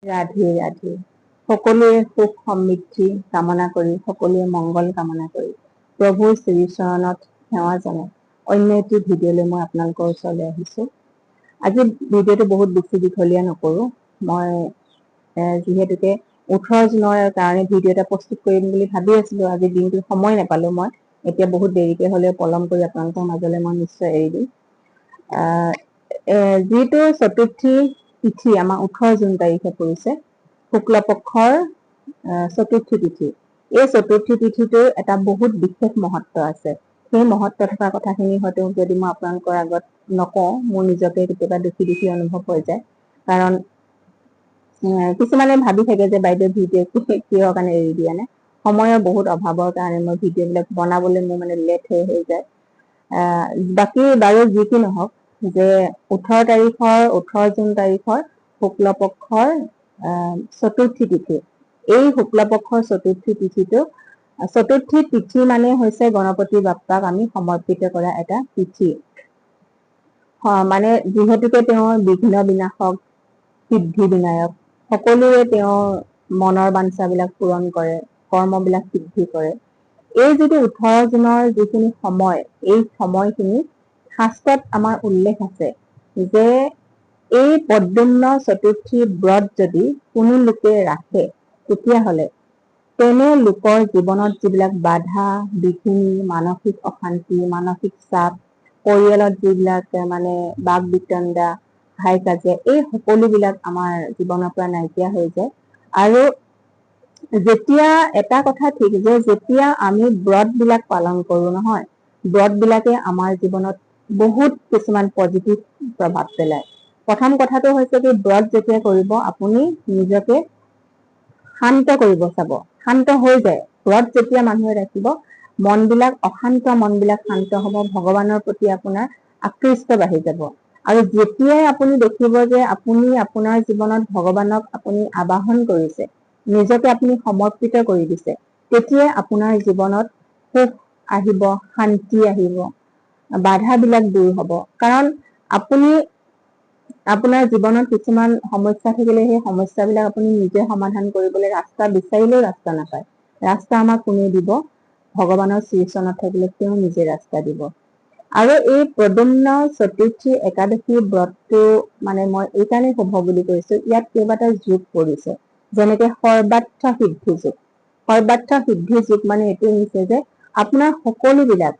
ৰাধে ৰাধে। সকলোৱে সুখ সমৃদ্ধি কামনা কৰি, সকলোৱে মংগল কামনা কৰি, প্ৰভুৰ শ্ৰীচৰণত সেৱা জনাই অন্য এটি ভিডিঅ'লৈ মই আপোনালোকৰ ওচৰলৈ আহিছোঁ। আজি ভিডিঅ'টো বহুত বেছি দীঘলীয়া নকৰোঁ। মই যিহেতুকে 18 জুনৰ কাৰণে ভিডিঅ' এটা প্ৰস্তুত কৰিম বুলি ভাবি আছিলোঁ। আজি দিনটো সময় নাপালোঁ মই। এতিয়া বহুত দেৰিকে হ'লেও পলম কৰি আপোনালোকৰ মাজলৈ মই নিশ্চয় এৰি দিম। যিটো চতুৰ্থী তিথি আমাৰ 18 জুন তাৰিখে পৰিছে, শুক্ল পক্ষৰ চতুৰ্থী তিথি। এই চতুৰ্থী তিথিটোৰ এটা বহুত বিশেষ মহত্ব আছে। সেই মহত্ব থকা কথাখিনি হয়তো যদি মই আপোনালোকৰ আগত নকওঁ, মোৰ নিজকে কেতিয়াবা দুখী দুখী অনুভৱ হৈ যায়। কাৰণ কিছুমানে ভাবি থাকে যে বাইদেউ ভিডিঅ' কিহৰ কাৰণে এৰি দিয়া নাই। সময়ৰ বহুত অভাৱৰ কাৰণে মই ভিডিঅ'বিলাক বনাবলৈ মোৰ মানে লেট হৈ যায়। বাকী বাৰু যি কি নহওক, যে 18 জুন তাৰিখৰ শুক্ল পক্ষৰ চতুৰ্থী তিথি, এই শুক্ল পক্ষৰ চতুৰ্থী তিথিটো, চতুৰ্থী তিথি মানে হৈছে গণপতি বাপ্পাক আমি সমৰ্পিত কৰা এটা তিথি। মানে যিহেতুকে তেওঁৰ বিঘ্ন বিনাশক, সিদ্ধি বিনায়ক, সকলোৰে তেওঁৰ মনৰ বাঞ্ছাবিলাক পূৰণ কৰে, কৰ্মবিলাক সিদ্ধি কৰে। এই যিটো 18 জুনৰ যিখিনি সময়, এই সময়খিনি শাস্ত্ৰত আমাৰ উল্লেখ আছে যে এই পদ্যুম্ন চতুৰ্থী ব্ৰত যদি কোনো লোকে ৰাখে, তেতিয়াহ'লে তেনে লোকৰ জীৱনত যিবিলাক বাধা, বিঘিনি, মানসিক অশান্তি, মানসিক চাপ, পৰিয়ালত যিবিলাক মানে বাক বিতণ্ডা, হাই কাজিয়া, এই সকলোবিলাক আমাৰ জীৱনৰ পৰা নাইকিয়া হৈ যায়। আৰু যেতিয়া এটা কথা ঠিক যে যেতিয়া আমি ব্ৰতবিলাক পালন কৰোঁ নহয়, ব্ৰতবিলাকে আমাৰ জীৱনত বহুত কিছুমান পজিটিভ প্ৰভাৱ পেলায়। প্ৰথম কথাটো হৈছে কি, ব্ৰত যেতিয়া কৰিব আপুনি নিজকে শান্ত কৰিব চাব, শান্ত হৈ যায়। ব্ৰত যেতিয়া মানুহে ৰাখিব, মনবিলাক অশান্ত মনবিলাক শান্ত হ'ব, ভগৱানৰ প্ৰতি আপোনাৰ আকৃষ্ট বাঢ়ি যাব। আৰু যেতিয়াই আপুনি দেখিব যে আপুনি আপোনাৰ জীৱনত ভগৱানক আপুনি আবাহন কৰিছে, নিজকে আপুনি সমৰ্পিত কৰি দিছে, তেতিয়াই আপোনাৰ জীৱনত সুখ আহিব, শান্তি আহিব, বাধাবিলাক দূৰ হ'ব। কাৰণ আপুনি আপোনাৰ জীৱনত কিছুমান সমস্যা থাকিলে সেই সমস্যাবিলাক আপুনি নিজে সমাধান কৰিবলৈ ৰাস্তা বিচাৰিলেও ৰাস্তা নাপায়। ৰাস্তা আমাক কোনে দিব? ভগৱানৰ শ্ৰীচৰণত থাকিলে তেওঁ নিজে ৰাস্তা দিব। আৰু এই প্ৰদ্যুম্ন চতুৰ্থী একাদশী ব্ৰতটো মানে মই এইকাৰণে শুভ বুলি কৈছোঁ, ইয়াত কেইবাটাও যোগ পৰিছে। যেনেকে সৰ্বাৰ্থ সিদ্ধি যোগ। সৰ্বাৰ্থ সিদ্ধি যোগ মানে এইটো হৈছে যে আপোনাৰ সকলোবিলাক,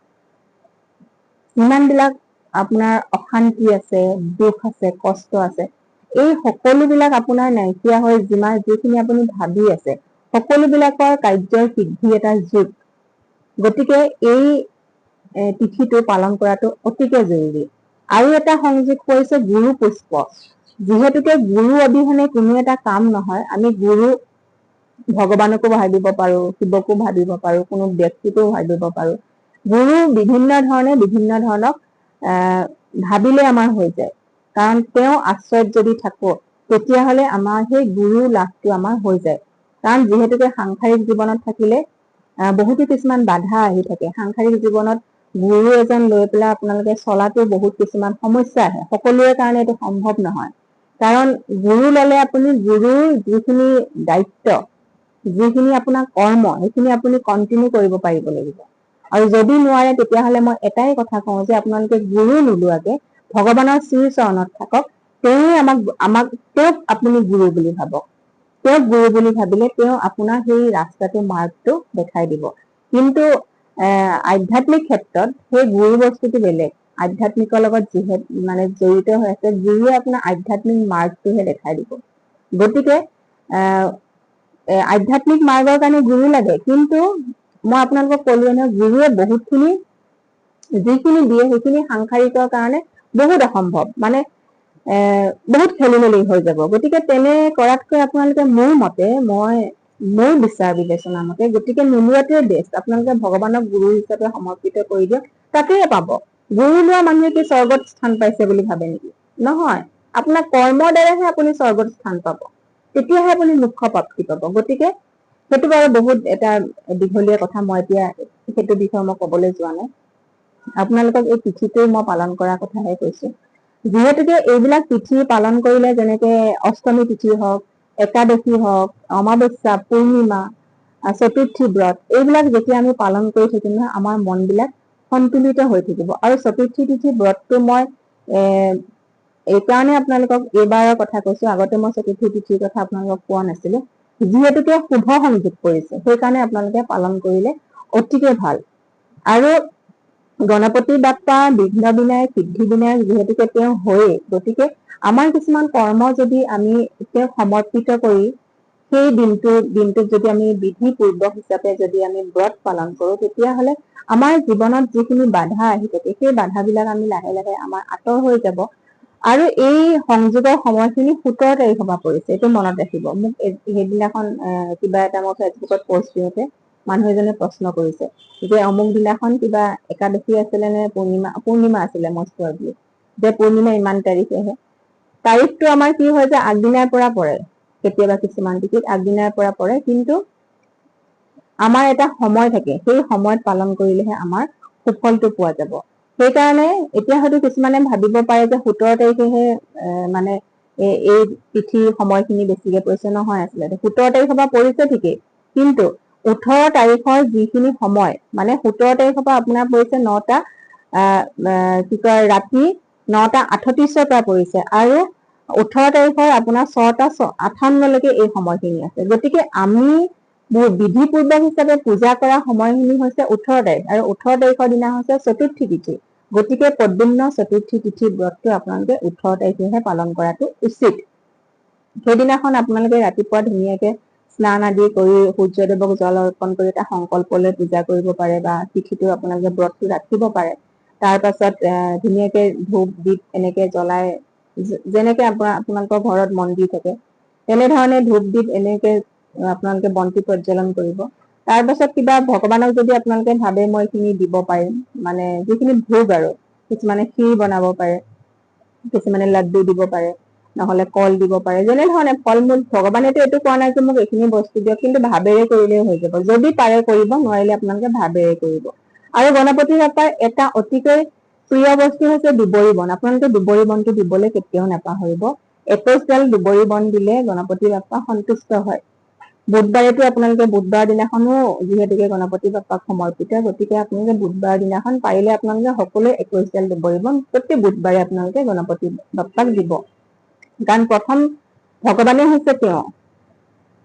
যিমানবিলাক আপোনাৰ অশান্তি আছে, দুখ আছে, কষ্ট আছে, এই সকলোবিলাক আপোনাৰ নাইকিয়া হৈ যিখিনি আপুনি ভাবি আছে, সকলোবিলাকৰ কাৰ্যৰ সিদ্ধি এটা যোগ। গতিকে এই তিথিটো পালন কৰাটো অতিকে জৰুৰী। আৰু এটা সংযোগ কৰিছে গুৰু পুষ্প। যিহেতুকে গুৰু অবিহনে কোনো এটা কাম নহয়, আমি গুৰু ভগৱানকো ভাবিব পাৰোঁ, শিৱকো ভাবিব পাৰোঁ, কোনো ব্যক্তিকো ভাবিব পাৰোঁ। গুৰু বিভিন্ন ধৰণক ভাবিলে আমাৰ হৈ যায়। কাৰণ তেওঁ আশ্ৰয়ত যদি থাকো, তেতিয়াহ'লে আমাৰ সেই গুৰু লাভটো আমাৰ হৈ যায়। কাৰণ যিহেতুকে সাংসাৰিক জীৱনত থাকিলে বহুতো কিছুমান বাধা আহি থাকে। সাংসাৰিক জীৱনত গুৰু এজন লৈ পেলাই আপোনালোকে চলাতো বহুত কিছুমান সমস্যা আহে। সকলোৰে কাৰণে এইটো সম্ভৱ নহয়। কাৰণ গুৰু ল'লে আপুনি গুৰুৰ যিখিনি দায়িত্ব, যিখিনি আপোনাৰ কৰ্ম, সেইখিনি আপুনি কন্টিনিউ কৰিব পাৰিব লাগিব। আৰু যদি নোৱাৰে, তেতিয়াহ'লে মই এটাই কথা কওঁ যে আপোনালোকে গুৰু নোলোৱাকে ভগৱানৰ শ্ৰীচৰণত থাকক। তেওঁক আপুনি গুৰু বুলি ভাবক। তেওঁক গুৰু বুলি ভাবিলে তেওঁ আপোনাৰ সেই ৰাস্তাটো, মাৰ্গটো দেখাই দিব। কিন্তু আধ্যাত্মিক ক্ষেত্ৰত সেই গুৰু বস্তুটো বেলেগ। আধ্যাত্মিকৰ লগত জড়িত হৈ আছে, গুৰুৱে আপোনাৰ আধ্যাত্মিক মাৰ্গটোহে দেখাই দিব। গতিকে আধ্যাত্মিক মাৰ্গৰ কাৰণে গুৰু লাগে, কিন্তু মই আপোনালোকক ক'লোৱে নহয়, গুৰুৱে বহুতখিনি যিখিনি দিয়ে সেইখিনি সাংসাৰিকৰ কাৰণে বহুত অসম্ভৱ। মানে বহুত খেলি মেলি হৈ যাব। গতিকে তেনে কৰাতকৈ আপোনালোকে মোৰ বিচাৰ বিবেচনা মতে, গতিকে নোলোৱাটোৱে বেষ্ট। আপোনালোকে ভগৱানক গুৰু হিচাপে সমৰ্পিত কৰি দিয়ক, তাতেই পাব। গুৰু লোৱা মানুহে কি স্বৰ্গত স্থান পাইছে বুলি ভাবে নেকি? নহয়। আপোনাৰ কৰ্মৰ দ্বাৰাহে আপুনি স্বৰ্গত স্থান পাব। তেতিয়াহে আপুনি মোক্ষ প্ৰাপ্তি পাব। গতিকে সেইটো বাৰু বহুত এটা দীঘলীয়া কথা, মই এতিয়া সেইটো বিষয়ে মই ক'বলৈ যোৱা নাই। আপোনালোকক এই তিথিটো মই পালন কৰাৰ কথাহে কৈছোঁ। যিহেতুকে এইবিলাক তিথি পালন কৰিলে, যেনেকে অষ্টমী তিথি হওক, একাদশী হওক, অমাৱস্যা, পূৰ্ণিমা, চতুৰ্থী ব্ৰত, এইবিলাক যেতিয়া আমি পালন কৰি থাকিম নহয়, আমাৰ মনবিলাক সন্তুলিত হৈ থাকিব। আৰু চতুৰ্থী তিথি ব্ৰতটো মই এইকাৰণে আপোনালোকক এইবাৰৰ কথা কৈছো, আগতে মই চতুৰ্থী তিথিৰ কথা আপোনালোকক কোৱা নাছিলো। যিহেতুকে শুভ সংযোগ কৰিছে, সেইকাৰণে আপোনালোকে পালন কৰিলে অতিকে ভাল। আৰু গণপতি বাপ্পা বিঘ্ন বিনায়ক সিদ্ধি বিনায়ক যিহেতুকে তেওঁ হয়েই, গতিকে আমাৰ কিছুমান কৰ্ম যদি আমি তেওঁক সমৰ্পিত কৰি সেই দিনটোত যদি আমি বিধি পূৰ্বক হিচাপে যদি আমি ব্ৰত পালন কৰো, তেতিয়াহ'লে আমাৰ জীৱনত যিখিনি বাধা আহি থাকে, সেই বাধাবিলাক আমি লাহে লাহে আমাৰ আঁতৰ হৈ যাব। আৰু এই সংযোগৰ সময়খিনি 17 তাৰিখৰ পৰা পৰিছে, এইটো মনত ৰাখিব। মোক সেইদিনাখন কিবা এটা মই ফেচবুকত পষ্ট দিওঁতে মানুহ এজনে প্ৰশ্ন কৰিছে যে অমুক দিনাখন কিবা একাদশী আছিলে নে পূৰ্ণিমা আছিলে, মষ্ট প্ৰবাবলি যে পূৰ্ণিমা ইমান তাৰিখেহে। তাৰিখটো আমাৰ কি হয় যে আগদিনাৰ পৰা পৰে, কেতিয়াবা কিছুমান তিথিত আগদিনাৰ পৰা পৰে, কিন্তু আমাৰ এটা সময় থাকে, সেই সময়ত পালন কৰিলেহে আমাৰ সুফলটো পোৱা যাব। সেইকাৰণে এতিয়া হয়তো কিছুমানে ভাবিব পাৰে যে 17 তাৰিখেহে মানে এই তিথিৰ সময়খিনি বেছিকে পৰিছে। নহয়, আচলতে 17 তাৰিখৰ পৰা পৰিছে ঠিকেই, কিন্তু 18 তাৰিখৰ যিখিনি সময়, মানে 17 তাৰিখৰ পৰা আপোনাৰ পৰিছে ৰাতি 9:38 পৰা পৰিছে, আৰু 18 তাৰিখৰ আপোনাৰ 6:58লৈকে এই সময়খিনি আছে। গতিকে আমি বিধি পূৰ্বক হিচাপে পূজা কৰা সময়খিনি হৈছে 18 তাৰিখ, আৰু 18 তাৰিখৰ দিনা হৈছে চতুৰ্থী তিথি। গতিকে পদ্যুম্ন চতুৰ্থী তিথি ব্ৰতটো আপোনালোকে 18 তাৰিখেহে পালন কৰাটো উচিত। সেইদিনাখন আপোনালোকে ৰাতিপুৱা ধুনীয়াকে স্নান আদি কৰি সূৰ্যদেৱক জল অৰ্পণ কৰি এটা সংকল্প লৈ পূজা কৰিব পাৰে, বা তিথিটো আপোনালোকে ব্ৰতটো ৰাখিব পাৰে। তাৰ পাছত ধুনীয়াকে ধূপ দীপ এনেকে জ্বলাই, যেনেকে আপোনালোকৰ ঘৰত মন্দিৰ থাকে তেনেধৰণে ধূপ দীপ এনেকে আপোনালোকে বন্তি প্ৰজ্বলন কৰিব। তাৰ পাছত কিবা ভগৱানক যদি আপোনালোকে ভাবে মই এইখিনি দিব পাৰিম, মানে যিখিনি ভোগ, আৰু কিছুমানে ক্ষীৰ বনাব পাৰে, কিছুমানে লাড্ডু দিব পাৰে, নহলে কল দিব পাৰে, যেনেধৰণে ফল মূল। ভগৱানেতো এইটো কোৱা নাই যে মোক এইখিনি বস্তু দিয়ক, কিন্তু ভাবেৰে কৰিলেই হৈ যাব। যদি পাৰে কৰিব, নোৱাৰিলে আপোনালোকে ভাবেৰে কৰিব। আৰু গণপতি বাপ্পাৰ এটা অতিকৈ প্ৰিয় বস্তু হৈছে দুবৰি বন। আপোনালোকে দুবৰি বনটো দিবলৈ কেতিয়াও নাপাহৰিব। 21 ডাল দুবৰি বন দিলে গণপতি বাপ্পা সন্তুষ্ট হয়। বুধবাৰেতো আপোনালোকে বুধবাৰ দিনাখনো যিহেতুকে গণপতি বাপ্পাক সমৰ্পিত, গতিকে আপোনালোকে বুধবাৰ দিনাখন পাৰিলে আপোনালোকে সকলোৱে 21 ডাল দুবৰি বন প্ৰতি বুধবাৰে আপোনালোকে গণপতি বাপ্পাক দিব। কাৰণ প্ৰথম ভগৱানে হৈছে তেওঁ।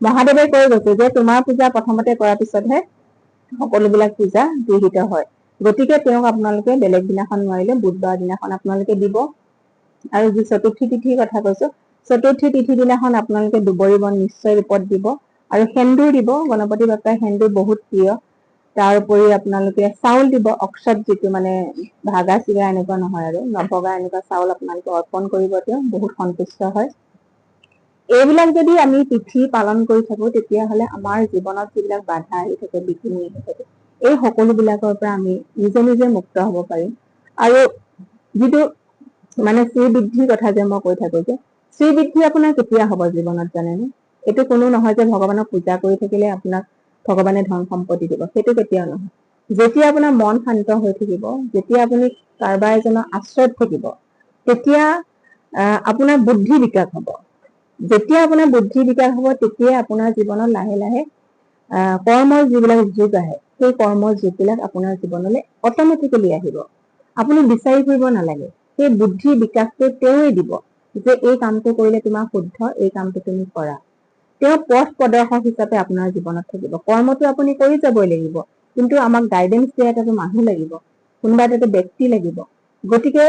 মহাদেৱে কৈ গৈছে যে তোমাৰ পূজা প্ৰথমতে কৰাৰ পিছতহে সকলোবিলাক পূজা গৃহীত হয়। গতিকে তেওঁক আপোনালোকে বেলেগ দিনাখন নোৱাৰিলে বুধবাৰ দিনাখন আপোনালোকে দিব। আৰু যি চতুৰ্থী তিথিৰ কথা কৈছো, চতুৰ্থী তিথি দিনাখন আপোনালোকে দুবৰি বন নিশ্চয় ৰূপত দিব, আৰু সেন্দুৰ দিব। গণপতি বাপ্পাৰ সেন্দুৰ বহুত প্ৰিয়। তাৰ উপৰি আপোনালোকে চাউল দিব, অক্ষত যিটো মানে ভাগা চিগা এনেকুৱা নহয় আৰু নভগা এনেকুৱা চাউল আপোনালোকে অৰ্পণ কৰিব, তেওঁ বহুত সন্তুষ্ট হয়। এইবিলাক যদি আমি তিথি পালন কৰি থাকো, তেতিয়াহলে আমাৰ জীৱনত যিবিলাক বাধা আহি থাকে, বিঘিনি আহি থাকে, এই সকলোবিলাকৰ পৰা আমি নিজে নিজে মুক্ত হব পাৰিম। আৰু যিটো মানে শ্ৰীবৃদ্ধিৰ কথা যে মই কৈ থাকো, যে শ্ৰীবৃদ্ধি আপোনাৰ কেতিয়া হব জীৱনত জানেনে? এইটো কোনো নহয় যে ভগৱানক পূজা কৰি থাকিলে আপোনাক ভগৱানে ধন সম্পত্তি দিব, সেইটো কেতিয়াও নহয়। যেতিয়া আপোনাৰ মন শান্ত হৈ থাকিব, যেতিয়া আপুনি কাৰোবাৰ এজনৰ আশ্ৰয়ত থাকিব, তেতিয়া আপোনাৰ বুদ্ধি বিকাশ হব। যেতিয়া আপোনাৰ বুদ্ধি বিকাশ হব, তেতিয়া আপোনাৰ জীৱনত লাহে লাহে কৰ্মৰ যিবিলাক যুগ আহে, সেই কৰ্মৰ যুগবিলাক আপোনাৰ জীৱনলৈ অটমেটিকেলি আহিব। আপুনি বিচাৰি ফুৰিব নালাগে। সেই বুদ্ধি বিকাশটো তেওঁৱে দিব, যে এই কামটো কৰিলে তোমাৰ শুদ্ধ, এই কামটো তুমি কৰা। তেওঁ পথ প্ৰদৰ্শক হিচাপে আপোনাৰ জীৱনত থাকিব। কৰ্মটো আপুনি কৰি যাবই লাগিব, কিন্তু আমাক গাইডেন্স দিয়া এটা মানুহ লাগিব, কোনোবা এটা ব্যক্তি লাগিব। গতিকে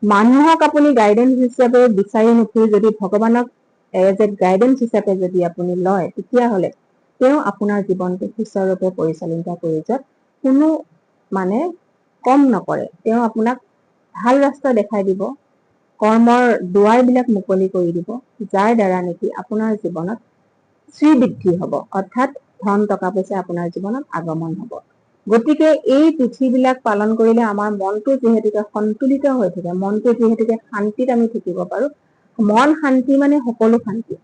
মানুহক আপুনি গাইডেন্স হিচাপে বিচাৰি নুফুৰি যদি ভগৱানক এজ এ গাইডেন্স হিচাপে যদি আপুনি লয়, তেতিয়াহলে তেওঁ আপোনাৰ জীৱনটো সুচাৰুৰূপে পৰিচালিত কৰি যোৱাত কোনো মানে কম নকৰে। তেওঁ আপোনাক ভাল ৰাস্তা দেখাই দিব, কৰ্মৰ দুৱাৰবিলাক মুকলি কৰি দিব, যাৰ দ্বাৰা নেকি আপোনাৰ জীৱনত শ্ৰীবৃদ্ধি হব, অৰ্থাৎ ধন টকা পইচা আপোনাৰ জীৱনত আগমন হব। গতিকে এই তিথিবিলাক পালন কৰিলে আমাৰ মনটো যিহেতুকে সন্তুলিত হৈ থাকে, মনটো যিহেতুকে শান্তিত আমি থাকিব পাৰো। মন শান্তি মানে সকলো শান্তি।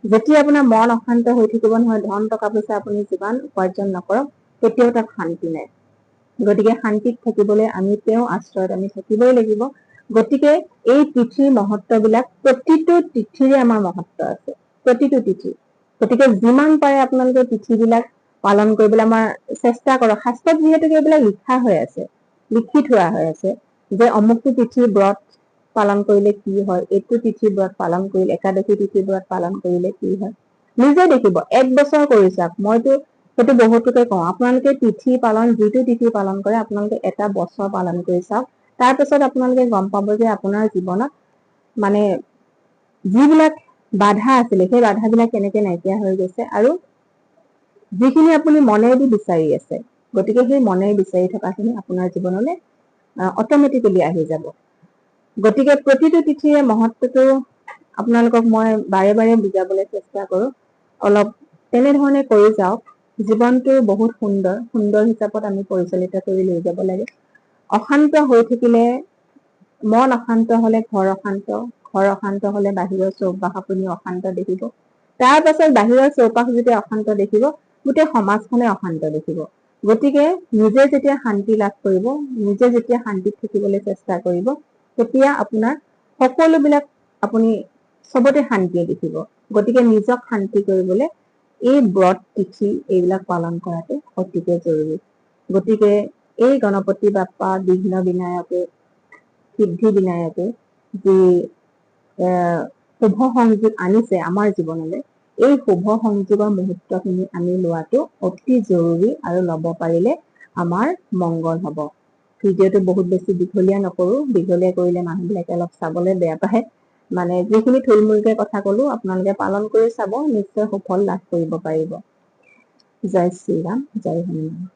যেতিয়া আপোনাৰ মন অশান্ত হৈ থাকিব নহয়, ধন টকা পইচা আপুনি যিমান উপাৰ্জন নকৰক, কেতিয়াও তাত শান্তি নাই। গতিকে শান্তিত থাকিবলৈ আমি তেওঁ আশ্ৰয়ত আমি থাকিবই লাগিব। গতিকে এই তিথিৰ মহত্ববিলাক, প্ৰতিটো তিথিৰে আমাৰ মহত্ব আছে। প্ৰতিটো তিথি। গতিকে যিমান পাৰে আপোনালোকে তিথিবিলাক পালন কৰিবলৈ আমাৰ চেষ্টা কৰক। শাস্ত্ৰত যিহেতুকে এইবিলাক লিখা হৈ আছে, লিখি থোৱা হৈ আছে যে অমুকটো তিথি ব্ৰত পালন কৰিলে কি হয়, এইটো তিথি ব্ৰত পালন কৰিলে, একাদশী তিথি ব্ৰত পালন কৰিলে কি হয়। নিজে দেখিব, 1 বছৰ কৰি চাওক। মইতো সেইটো বহুতোকে কওঁ, আপোনালোকে তিথি পালন, যিটো তিথি পালন কৰে আপোনালোকে এটা বছৰ পালন কৰি চাওক। তাৰপিছত আপোনালোকে গম পাব যে আপোনাৰ জীৱনত মানে যিবিলাক বাধা আছিলে সেই বাধাবিলাক কেনেকে নাইকিয়া হৈ গৈছে, আৰু যিখিনি আপুনি মনেদি বিচাৰি আছে, গতিকে সেই মনেৰে বিচাৰি থকাখিনি আপোনাৰ জীৱনলৈ অট'মেটিকেলি আহি যাব। গতিকে প্ৰতিটো তিথিৰে মহত্বটো আপোনালোকক মই বাৰে বাৰে বুজাবলৈ চেষ্টা কৰো। অলপ তেনেধৰণে কৰি যাওক। জীৱনটো বহুত সুন্দৰ হিচাপত আমি পৰিচালিত কৰি লৈ যাব লাগে। অশান্ত হৈ থাকিলে, মন অশান্ত হলে ঘৰ অশান্ত, ঘৰ অশান্ত হলে বাহিৰৰ চৌপাশ আপুনি অশান্ত দেখিব। তাৰ পাছত বাহিৰৰ চৌপাশ যেতিয়া অশান্ত দেখিব, গোটেই সমাজখনে অশান্ত দেখিব। গতিকে নিজে যেতিয়া শান্তি লাভ কৰিব, নিজে যেতিয়া শান্তিত থাকিবলৈ চেষ্টা কৰিব, তেতিয়া আপোনাৰ সকলোবিলাক আপুনি চবতে শান্তিয়ে দেখিব। গতিকে নিজক শান্তি কৰিবলৈ এই ব্ৰত তিথি এইবিলাক পালন কৰাটো অতিকে জৰুৰী। গতিকে এই গণপতি বাপ্পা বিঘ্ন বিনায়কে, সিদ্ধি বিনায়কে যি শুভ সংযোগ আনিছে আমাৰ জীৱনলৈ, এই শুভ সংযোগৰ মুহূৰ্তখিনি আমি লোৱাটো অতি জৰুৰী, আৰু ল'ব পাৰিলে আমাৰ মংগল হ'ব। ভিডিঅ'টো বহুত বেছি দীঘলীয়া নকৰো, দীঘলীয়া কৰিলে মানুহবিলাকে অলপ চাবলৈ বেয়া পায়। মানে যিখিনি থুলমূলকে কথা কলো আপোনালোকে পালন কৰি চাব, নিশ্চয় সুফল লাভ কৰিব পাৰিব। জয় শ্ৰীৰাম, জয় হনুমান।